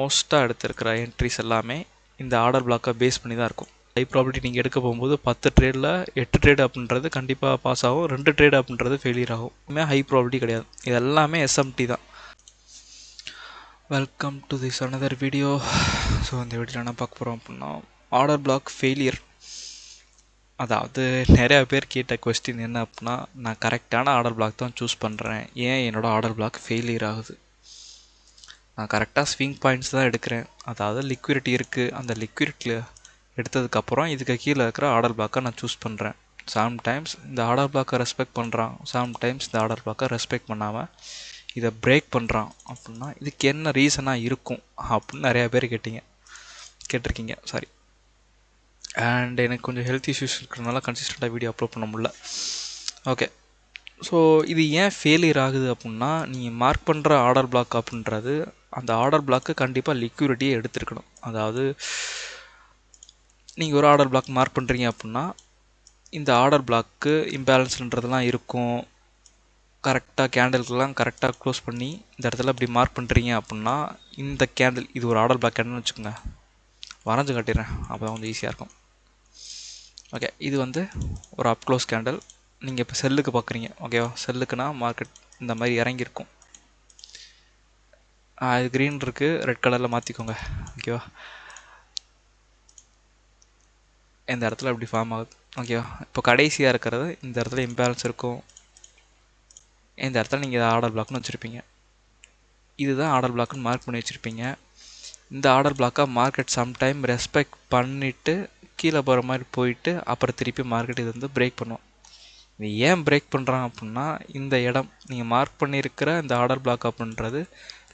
மோஸ்ட்டாக எடுத்திருக்கிற என்ட்ரிஸ் எல்லாமே இந்த ஆர்டர் பிளாக்கை பேஸ் பண்ணி தான் இருக்கும். ஹை ப்ராபிலிட்டி நீங்கள் எடுக்க போகும்போது 10 ட்ரேடில் 8 ட்ரேட் அப்படின்றது கண்டிப்பாக பாஸ் ஆகும், 2 ட்ரேட் அப்படின்றது ஃபெயிலியர் ஆகும். இதுவுமே ஹை ப்ராபிலிட்டி கிடையாது, இது எல்லாமே எஸ்எம்டி தான். Welcome to this another video. So இந்த வீடியோவில் என்ன பார்க்க போகிறோம் அப்படின்னா ஆர்டர் பிளாக் ஃபெயிலியர். அதாவது நிறையா பேர் கேட்ட கொஸ்டின் என்ன அப்படின்னா, நான் கரெக்டான ஆர்டர் பிளாக் தான் சூஸ் பண்ணுறேன், ஏன் என்னோடய ஆர்டர் பிளாக் ஃபெயிலியர் ஆகுது? நான் கரெக்டாக ஸ்விங் பாயிண்ட்ஸ் தான் எடுக்கிறேன், அதாவது லிக்விடிட்டி இருக்குது, அந்த லிக்விடிட்டியில் எடுத்ததுக்கப்புறம் இதுக்கு கீழே இருக்கிற ஆர்டர் பிளாக்கை நான் சூஸ் பண்ணுறேன். சம்டைம்ஸ் இந்த ஆர்டர் பிளாக்கை ரெஸ்பெக்ட் பண்ணுறான், சம்டைம்ஸ் இந்த ஆர்டர் பிளாக்கை ரெஸ்பெக்ட் பண்ணாமல் இதை பிரேக் பண்ணுறான். அப்படின்னா இதுக்கு என்ன ரீசனாக இருக்கும் அப்படின்னு நிறையா பேர் கேட்டிருக்கீங்க. சாரி. அண்ட் எனக்கு கொஞ்சம் ஹெல்த் இஷ்யூஸ் இருக்கிறதுனால கன்சிஸ்டண்ட்டாக வீடியோ அப்லோட் பண்ண முடியல. ஓகே, ஸோ இது ஏன் ஃபெயிலியர் ஆகுது அப்படின்னா, நீங்கள் மார்க் பண்ணுற ஆர்டர் பிளாக் அப்படின்றது அந்த ஆர்டர் பிளாக்கு கண்டிப்பாக லிக்விடிட்டியை எடுத்துருக்கணும். அதாவது நீங்கள் ஒரு ஆர்டர் பிளாக் மார்க் பண்ணுறீங்க அப்படின்னா இந்த ஆர்டர் பிளாக்கு இம்பேலன்ஸ்ன்றதுலாம் இருக்கும். கரெக்டாக கேண்டில்கெலாம் கரெக்டாக க்ளோஸ் பண்ணி இந்த இடத்துல இப்படி மார்க் பண்ணுறீங்க அப்படின்னா இந்த கேண்டில், இது ஒரு ஆர்டர் பிளாக் கேண்டில்னு வச்சுக்கோங்க, வரைஞ்சி காட்டிடுறேன் அப்போ தான் கொஞ்சம் ஈஸியாக இருக்கும். ஓகே, இது வந்து ஒரு அப் க்ளோஸ் கேண்டில். நீங்கள் இப்போ செல்லுக்கு பார்க்குறீங்க, ஓகேவா? செல்லுக்குன்னா மார்க்கெட் இந்த மாதிரி இறங்கியிருக்கும். இது க்ரீன் இருக்குது, ரெட் கலரில் மாற்றிக்கோங்க, ஓகேவா? இந்த இடத்துல இப்படி ஃபார்ம் ஆகுது, ஓகேவா? இப்போ கடைசியாக இருக்கிறது இந்த இடத்துல இம்பேலன்ஸ் இருக்கும், இந்த இடத்துல நீங்கள் ஆர்டர் பிளாக்னு வச்சுருப்பீங்க. இதுதான் ஆர்டர் பிளாக்னு மார்க் பண்ணி வச்சுருப்பீங்க. இந்த ஆர்டர் பிளாக்காக மார்க்கெட் சம்டைம் ரெஸ்பெக்ட் பண்ணிவிட்டு கீழே போகிற மாதிரி போயிட்டு அப்புறம் திருப்பி மார்க்கெட் இது வந்து பிரேக் பண்ணுவோம். இது ஏன் பிரேக் பண்ணுறான் அப்படின்னா, இந்த இடம் நீங்கள் மார்க் பண்ணியிருக்கிற இந்த ஆர்டர் பிளாக் அப்படின்றது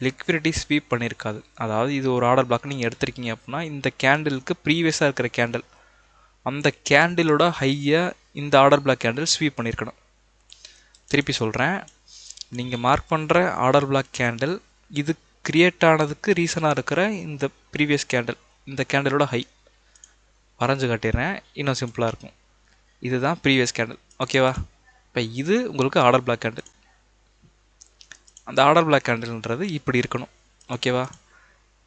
லிக்விடிட்டி ஸ்வீப் பண்ணியிருக்காது. அதாவது இது ஒரு ஆர்டர் பிளாக் நீங்கள் எடுத்திருக்கீங்க அப்படின்னா இந்த கேண்டிலுக்கு ப்ரீவியஸாக இருக்கிற கேண்டில், அந்த கேண்டிலோட ஹையை இந்த ஆர்டர் பிளாக் கேண்டில் ஸ்வீப் பண்ணியிருக்கணும். திருப்பி சொல்கிறேன், நீங்கள் மார்க் பண்ணுற ஆர்டர் பிளாக் கேண்டில் இது கிரியேட் ஆனதுக்கு ரீசனாக இருக்கிற இந்த ப்ரீவியஸ் கேண்டில், இந்த கேண்டிலோட ஹை வரைஞ்சி காட்டிடுறேன், இன்னும் சிம்பிளாக இருக்கும். இதுதான் ப்ரீவியஸ் கேண்டில், ஓகேவா? இப்போ இது உங்களுக்கு ஆர்டர் பிளாக் கேண்டில். அந்த ஆர்டர் பிளாக் கேண்டில்ன்றது இப்படி இருக்கணும், ஓகேவா?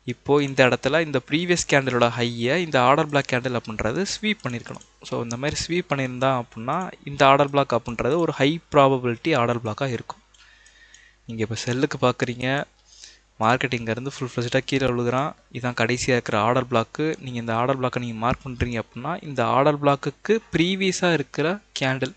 இப்போது இந்த இடத்துல இந்த ப்ரீவியஸ் கேண்டிலோட ஹையை இந்த ஆர்டர் பிளாக் கேண்டில் அப்படின்றது ஸ்வீப் பண்ணியிருக்கணும். ஸோ இந்த மாதிரி ஸ்வீப் பண்ணியிருந்தா அப்படின்னா இந்த ஆர்டர் பிளாக் அப்படின்றது ஒரு ஹை ப்ராபபிலிட்டி ஆர்டர் பிளாக்காக இருக்கும். நீங்கள் இப்போ செல்லுக்கு பார்க்குறீங்க, மார்க்கெட் இங்கேருந்து ஃபுல் ஃப்ளெஜ்டாக கீழே விழுகிறான், இதுதான் கடைசியாக இருக்கிற ஆர்டர் பிளாக்கு. நீங்கள் இந்த ஆர்டர் பிளாக்கை நீங்கள் மார்க் பண்ணுறீங்க அப்படின்னா இந்த ஆர்டர் பிளாக்குக்கு ப்ரீவியஸாக இருக்கிற கேண்டில்,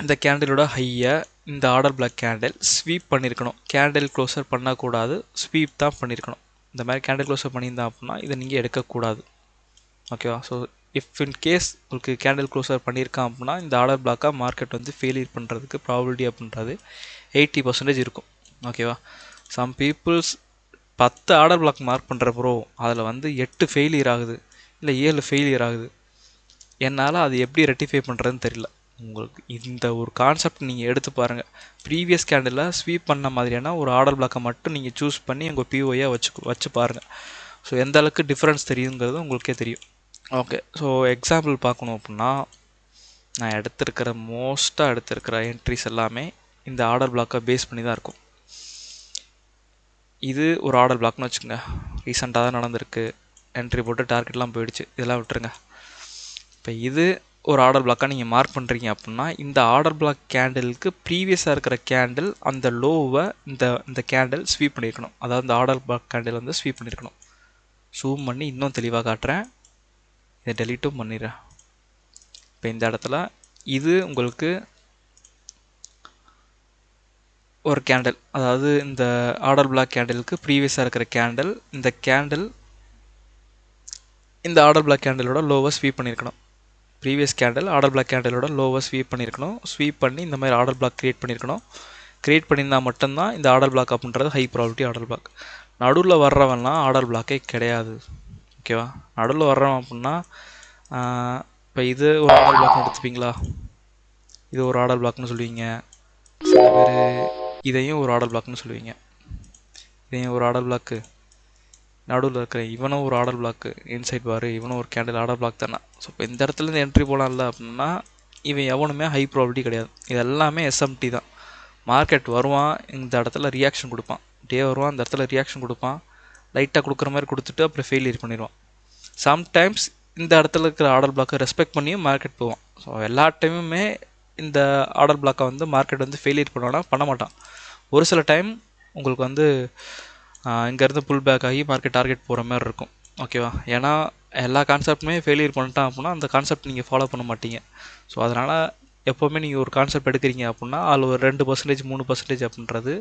இந்த கேண்டிலோட ஹையை இந்த ஆர்டர் பிளாக் கேண்டில் ஸ்வீப் பண்ணியிருக்கணும். கேண்டில் க்ளோசர் பண்ணக்கூடாது, ஸ்வீப் தான் பண்ணியிருக்கணும். இந்த மாதிரி கேண்டில் க்ளோசர் பண்ணியிருந்தா அப்படின்னா இதை நீங்கள் எடுக்கக்கூடாது, ஓகேவா? ஸோ இஃப் இன் கேஸ் உங்களுக்கு கேண்டில் க்ளோசர் பண்ணியிருக்கான் அப்படின்னா இந்த ஆர்டர் பிளாக்காக மார்க்கெட் வந்து ஃபெயிலியர் பண்ணுறதுக்கு ப்ராபபிலிட்டி அப்படின்றது 80% இருக்கும், ஓகேவா? Some peoples 10 order block mark பண்ணுற ப்ரோ, அதில் வந்து 8 ஃபெயிலியர் ஆகுது, இல்லை 7 ஃபெயிலியர் ஆகுது, என்னால் அது எப்படி ரெக்டிஃபை பண்ணுறதுன்னு தெரியல. உங்களுக்கு இந்த ஒரு கான்செப்ட் நீங்கள் எடுத்து பாருங்கள். ப்ரீவியஸ் கேண்டில் ஸ்வீப் பண்ண மாதிரியான ஒரு ஆர்டர் பிளாக்கை மட்டும் நீங்கள் சூஸ் பண்ணி உங்கள் பிஓயாக வச்சு பாருங்கள். ஸோ எந்த அளவுக்கு டிஃப்ரென்ஸ் தெரியுங்கிறது உங்களுக்கே தெரியும். ஓகே, ஸோ எக்ஸாம்பிள் பார்க்கணும் அப்படின்னா, நான் மோஸ்ட்டாக எடுத்திருக்கிற என்ட்ரிஸ் எல்லாமே இந்த ஆர்டர் பிளாக்கை பேஸ் பண்ணி தான் இருக்கும். இது ஒரு ஆர்டர் பிளாக்னு வச்சுக்கோங்க, ரீசெண்டாக தான் நடந்திருக்கு, என்ட்ரி போட்டு டார்கெட்லாம் போயிடுச்சு, இதெல்லாம் விட்டுருங்க. இப்போ இது ஒரு ஆர்டர் பிளாக்காக நீங்கள் மார்க் பண்ணுறீங்க அப்படின்னா இந்த ஆர்டர் பிளாக் கேண்டிலுக்கு ப்ரீவியஸாக இருக்கிற கேண்டில் அந்த லோவை இந்த கேண்டில் ஸ்வீப் பண்ணியிருக்கணும். அதாவது இந்த ஆர்டர் பிளாக் கேண்டில் வந்து ஸ்வீப் பண்ணியிருக்கணும். ஜூம் பண்ணி இன்னும் தெளிவாக காட்டுறேன், இதை டெலீட்டும் பண்ணிடுறேன். இப்போ இந்த இடத்துல இது உங்களுக்கு ஒரு கேண்டில், அதாவது இந்த ஆர்டர் பிளாக் கேண்டிலுக்கு ப்ரீவியஸாக இருக்கிற கேண்டில், இந்த கேண்டில் இந்த ஆர்டர் பிளாக் கேண்டிலோட லோவை ஸ்வீப் பண்ணியிருக்கணும். ப்ரீவியஸ் கேண்டில் ஆர்டர் பிளாக் கேண்டிலோட லோவை ஸ்வீப் பண்ணியிருக்கணும். ஸ்வீப் பண்ணி இந்த மாதிரி ஆர்டர் பிளாக் க்ரியேட் பண்ணியிருக்கணும். க்ரியேட் பண்ணியிருந்தால் மட்டும்தான் இந்த ஆர்டர் பிளாக் அப்படின்றது ஹை ப்ராபபிலிட்டி ஆர்டர் பிளாக். நடுவில் வர்றவன்லாம் ஆர்டர் பிளாக்கே கிடையாது, ஓகேவா? நடுவில் வர்றவன் அப்படின்னா இப்போ இது ஒரு ஆர்டர் பிளாக்னு எடுத்துப்பீங்களா, இது ஒரு ஆர்டர் பிளாக்னு சொல்லுவீங்க, சில பேர் இதையும் ஒரு ஆர்டர் பிளாக்னு சொல்லுவீங்க, இதையும் ஒரு ஆர்டர் பிளாக்கு, நடுவில் இருக்கிற இவனும் ஒரு ஆர்டர் பிளாக்கு, இன்சைட் பாரு இவனும் ஒரு கேண்டில் ஆர்டர் பிளாக் தானே. ஸோ இப்போ இந்த இடத்துலேருந்து என்ட்ரி போகலாம்ல அப்படின்னா இவன் எவனுமே ஹை ப்ராபபிலிட்டி கிடையாது, இது எல்லாமே எஸ்எம்டி தான். மார்க்கெட் வருவான், இந்த இடத்துல ரியாக்ஷன் கொடுப்பான், டே வருவான், இந்த இடத்துல ரியாக்ஷன் கொடுப்பான், லைட்டாக கொடுக்குற மாதிரி கொடுத்துட்டு அப்புறம் ஃபெயிலியர் பண்ணிடுவான். சம்டைம்ஸ் இந்த இடத்துல இருக்கிற ஆர்டர் பிளாக்கை ரெஸ்பெக்ட் பண்ணியும் மார்க்கெட் போவான். ஸோ எல்லா டைமுமே இந்த ஆர்டர் பிளாக்கை வந்து மார்க்கெட் வந்து ஃபெயிலியர் பண்ணுவானா, பண்ண மாட்டான். ஒரு சில டைம் உங்களுக்கு வந்து இங்கேருந்து புல் பேக் ஆகி மார்க்கெட் டார்கெட் போகிற மாதிரி இருக்கும். ஓகேவா? ஏன்னா எல்லா கான்செப்ட்டுமே ஃபெயிலியர் பண்ணிட்டான் அப்படின்னா அந்த கான்செப்ட் நீங்கள் ஃபாலோ பண்ண மாட்டீங்க. ஸோ அதனால் எப்போவுமே நீங்கள் ஒரு கான்செப்ட் எடுக்கிறீங்க அப்படின்னா அதில் ஒரு 2% 3% அப்படின்றது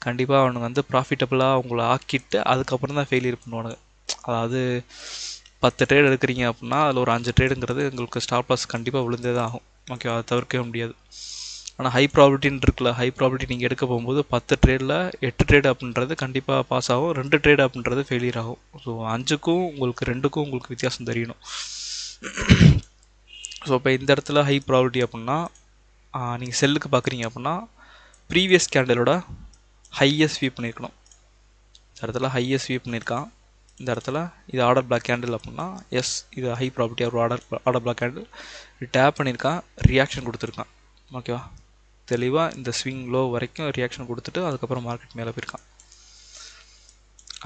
கண்டிப்பாக அவனுங்க வந்து ப்ராஃபிட்டபுளாக அவங்கள ஆக்கிட்டு அதுக்கப்புறம் தான் ஃபெயிலியர் பண்ணுவானுங்க. அதாவது 10 ட்ரேட் எடுக்கிறீங்க அப்படின்னா அதில் ஒரு 5 ட்ரேடுங்கிறது உங்களுக்கு ஸ்டாப் லாஸ் கண்டிப்பாக விழுந்தே தான் ஆகும். ஓகே, அதை தவிர்க்கவே முடியாது. ஆனால் ஹை ப்ராபிலிட்டின்னு இருக்குல்ல, ஹை ப்ராபிலிட்டி நீங்கள் எடுக்க போகும்போது 10 ட்ரேடில் 8 ட்ரேட் அப்படின்றது கண்டிப்பாக பாஸ் ஆகும், 2 ட்ரேட் அப்படின்றது ஃபெயிலியர் ஆகும். ஸோ 5க்கும் உங்களுக்கு 2க்கும் உங்களுக்கு வித்தியாசம் தெரியணும். ஸோ இப்போ இந்த இடத்துல ஹை ப்ராபிலிட்டி அப்படின்னா நீங்கள் செல்லுக்கு பார்க்குறீங்க அப்படின்னா ப்ரீவியஸ் கேண்டலோட ஹையஸ்ட் ஸ்வீப் பண்ணியிருக்கணும். இந்த இடத்துல ஹையஸ்ட் ஸ்வீப் பண்ணியிருக்கான். இந்த இடத்துல இது ஆர்டர் பிளாக் கேண்டில் அப்படின்னா எஸ், இது ஹை ப்ராபிலிட்டி ஒரு ஆர்டர் பிளாக் கேண்டில். இது டேப் பண்ணியிருக்கான், ரியாக்ஷன் கொடுத்துருக்கான். ஓகேவா? தெளிவாக இந்த ஸ்விங் லோ வரைக்கும் ரியாக்ஷன் கொடுத்துட்டு அதுக்கப்புறம் மார்க்கெட் மேலே போயிருக்கான்.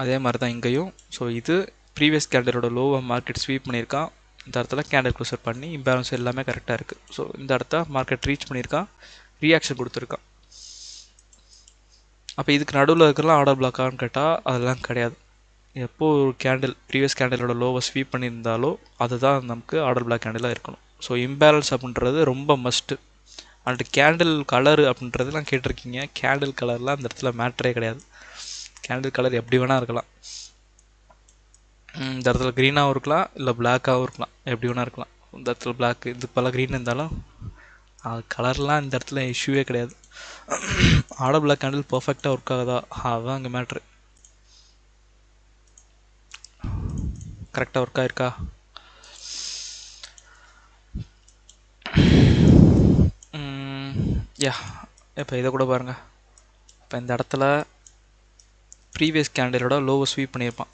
அதே மாதிரி தான் இங்கேயும். ஸோ இது ப்ரீவியஸ் கேண்டலோட லோவை மார்க்கெட் ஸ்வீப் பண்ணியிருக்கான். இந்த இடத்துல கேண்டில் க்ளோசர் பண்ணி இம்பேலன்ஸ் எல்லாமே கரெக்டாக இருக்குது. ஸோ இந்த இடத்த மார்க்கெட் ரீச் பண்ணியிருக்கான், ரியாக்ஷன் கொடுத்துருக்கான். அப்போ இதுக்கு நடுவில் இருக்கிறலாம் ஆர்டர் பிளாக்கான்னு கேட்டால் அதெல்லாம் கிடையாது. எப்போது ஒரு கேண்டில் ப்ரீவியஸ் கேண்டிலோட லோவை ஸ்வீப் பண்ணியிருந்தாலோ அதுதான் நமக்கு ஆர்டர் பிளாக் கேண்டிலாக இருக்கணும். ஸோ இம்பேலன்ஸ் அப்படின்றது ரொம்ப மஸ்ட்டு. அண்ட் கேண்டில் கலரு அப்படின்றதுலாம் கேட்டிருக்கீங்க. கேண்டில் கலர்லாம் அந்த இடத்துல மேட்ரே கிடையாது. கேண்டில் கலர் எப்படி வேணால் இருக்கலாம். இந்த இடத்துல க்ரீனாகவும் இருக்கலாம், இல்லை பிளாக்காகவும் இருக்கலாம், எப்படி வேணால் இருக்கலாம். இந்த இடத்துல பிளாக், இது பல க்ரீன் இருந்தாலும் அது கலர்லாம் இந்த இடத்துல இஷ்யூவே கிடையாது. ஆர்டர் பிளாக் கேண்டில் பர்ஃபெக்டாக ஒர்க் ஆகுதா, அதுதான் அங்கே மேட்ரு. கரெக்டாக ஒர்க் ஆயிருக்கா? யா, இப்போ இதை கூட பாருங்கள். இப்போ இந்த இடத்துல ப்ரீவியஸ் கேண்டிலோட லோவை ஸ்வீப் பண்ணியிருப்பான்,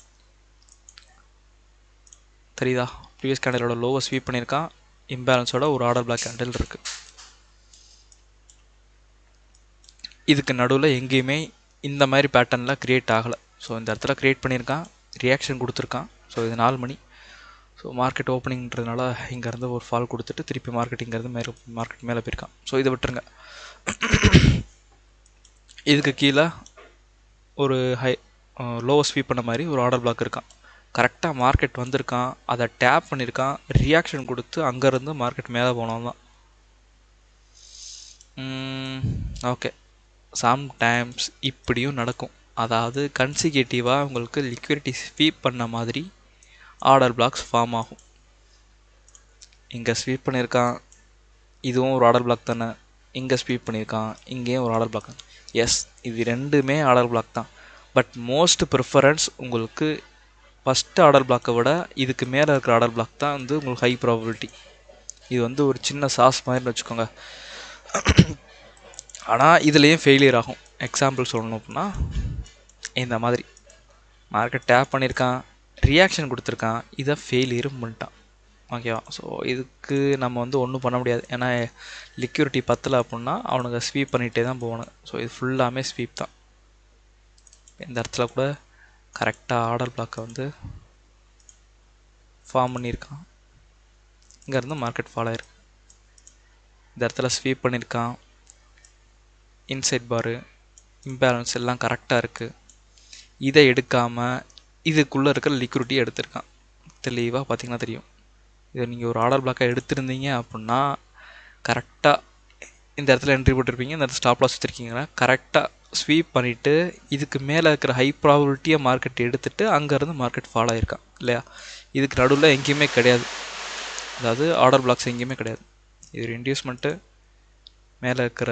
தெரியுதா? ப்ரீவியஸ் கேண்டிலோட லோவை ஸ்வீப் பண்ணியிருக்கான், இம்பேலன்ஸோட ஒரு ஆர்டர் பிளாக் கேண்டில் இருக்குது. இதுக்கு நடுவில் எங்கேயுமே இந்த மாதிரி பேட்டர்னில் க்ரியேட் ஆகலை. ஸோ இந்த இடத்துல க்ரியேட் பண்ணியிருக்கான், ரியாக்ஷன் கொடுத்துருக்கான். ஸோ இது 4 மணி. ஸோ மார்க்கெட் ஓப்பனிங்கிறதுனால இங்கேருந்து ஒரு ஃபால் கொடுத்துட்டு திருப்பி மார்க்கெட் மேலே போயிருக்கான். ஸோ இதை விட்டுருங்க. இதுக்கு கீழே ஒரு லோவை ஸ்வீப் பண்ண மாதிரி ஒரு ஆர்டர் பிளாக் இருக்கான். கரெக்டாக மார்க்கெட் வந்திருக்கான், அதை டேப் பண்ணியிருக்கான், ரியாக்ஷன் கொடுத்து அங்கேருந்து மார்க்கெட் மேலே போனோம் தான். ஓகே, சம்டைம்ஸ் இப்படியும் நடக்கும். அதாவது கன்சிகேட்டிவாக உங்களுக்கு லிக்விடிட்டி ஸ்வீப் பண்ண மாதிரி ஆர்டர் பிளாக்ஸ் ஃபார்ம் ஆகும். இங்கே ஸ்வீப் பண்ணியிருக்கான், இதுவும் ஒரு ஆர்டர் பிளாக் தானே. இங்கே ஸ்வீப் பண்ணியிருக்கான், இங்கேயும் ஒரு ஆர்டர் பிளாக். எஸ், இது ரெண்டுமே ஆர்டர் பிளாக் தான். பட் மோஸ்ட் ப்ரிஃபரன்ஸ் உங்களுக்கு ஃபஸ்ட்டு ஆர்டர் பிளாக்கை விட இதுக்கு மேலே இருக்கிற ஆர்டர் பிளாக் தான் வந்து உங்களுக்கு ஹை ப்ராபபிலிட்டி. இது வந்து ஒரு சின்ன சாஸ் மாதிரின்னு வச்சுக்கோங்க. ஆனால் இதுலேயும் ஃபெயிலியர் ஆகும். எக்ஸாம்பிள் சொல்லணும் அப்படின்னா இந்த மாதிரி மார்க்கெட் டேப் பண்ணியிருக்கான், ரியாக்ஷன் கொடுத்துருக்கான், இதை ஃபெயிலியரும் பண்ணிட்டான். ஓகேவா? ஸோ இதுக்கு நம்ம வந்து ஒன்றும் பண்ண முடியாது. ஏன்னா லிக்யூரிட்டி பத்தலை அப்படின்னா அவனுங்க ஸ்வீப் பண்ணிகிட்டே தான் போகணும். ஸோ இது ஃபுல்லாமே ஸ்வீப் தான். இந்த இடத்துல கூட கரெக்டாக ஆர்டர் பிளாக்கை வந்து ஃபார்ம் பண்ணியிருக்கான், இங்கேருந்து மார்க்கெட் ஃபாலோ ஆயிருக்கு. இந்த இடத்துல ஸ்வீப் பண்ணியிருக்கான், இன்சைட் பாரு, இம்பேலன்ஸ் எல்லாம் கரெக்டாக இருக்குது. இதை எடுக்காமல் இதுக்குள்ளே இருக்கிற லிக்விடிட்டியை எடுத்திருக்கான். தெளிவாக பார்த்தீங்கன்னா தெரியும். இதை நீங்கள் ஒரு ஆர்டர் பிளாக்காக எடுத்திருந்தீங்க அப்படின்னா கரெக்டாக இந்த இடத்துல என்ட்ரி போட்டிருப்பீங்க, இந்த இடத்துல ஸ்டாப் லாஸ் வச்சுருக்கீங்கன்னா கரெக்டாக ஸ்வீப் பண்ணிவிட்டு இதுக்கு மேலே இருக்கிற ஹை ப்ராபபிலிட்டியாக மார்க்கெட் எடுத்துகிட்டு அங்கேருந்து மார்க்கெட் ஃபாலோ ஆகிருக்கான் இல்லையா? இதுக்கு நடுவில் எங்கேயுமே கிடையாது, அதாவது ஆர்டர் பிளாக்ஸ் எங்கேயுமே கிடையாது. இது ஒரு இன்டியூஸ்மெண்ட்டு, மேலே இருக்கிற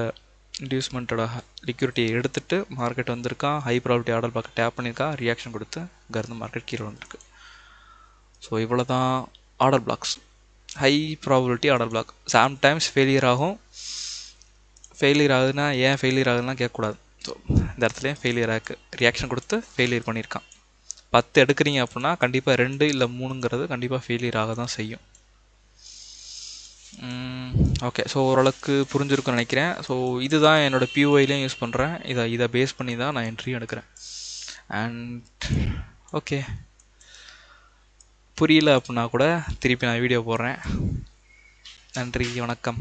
இன்டியூஸ்மெண்ட்டோட லிக்யூரிட்டியை எடுத்துகிட்டு மார்க்கெட் வந்திருக்கான், high probability order block tap பண்ணியிருக்கான், ரியாக்ஷன் கொடுத்து அங்கேருந்து மார்க்கெட் கீழே வந்திருக்கு. ஸோ இவ்வளோ தான் order blocks, high probability order block. Sometimes failure ஆகும். ஃபெயிலியர் ஆகுதுன்னா ஏன் ஃபெயிலியர் ஆகுதுன்னா கேட்கக்கூடாது. ஸோ இந்த இடத்துலையும் ஃபெயிலியர் ஆகிருக்கு, ரியாக்ஷன் கொடுத்து ஃபெயிலியர் பண்ணியிருக்கான். 10 எடுக்கிறீங்க அப்படின்னா கண்டிப்பாக 2 இல்லை 3ங்கிறது கண்டிப்பாக ஃபெயிலியர் ஆக தான் செய்யும். ஓகே, ஸோ ஓரளவுக்கு புரிஞ்சிருக்குன்னு நினைக்கிறேன். ஸோ இதுதான் என்னோடய பியூஐலையும் யூஸ் பண்ணுறேன். இதை பேஸ் பண்ணி தான் நான் என்ட்ரியும் எடுக்கிறேன். அண்ட் ஓகே, புரியல அப்படின்னா கூட திருப்பி நான் வீடியோ போடுறேன். நன்றி, வணக்கம்.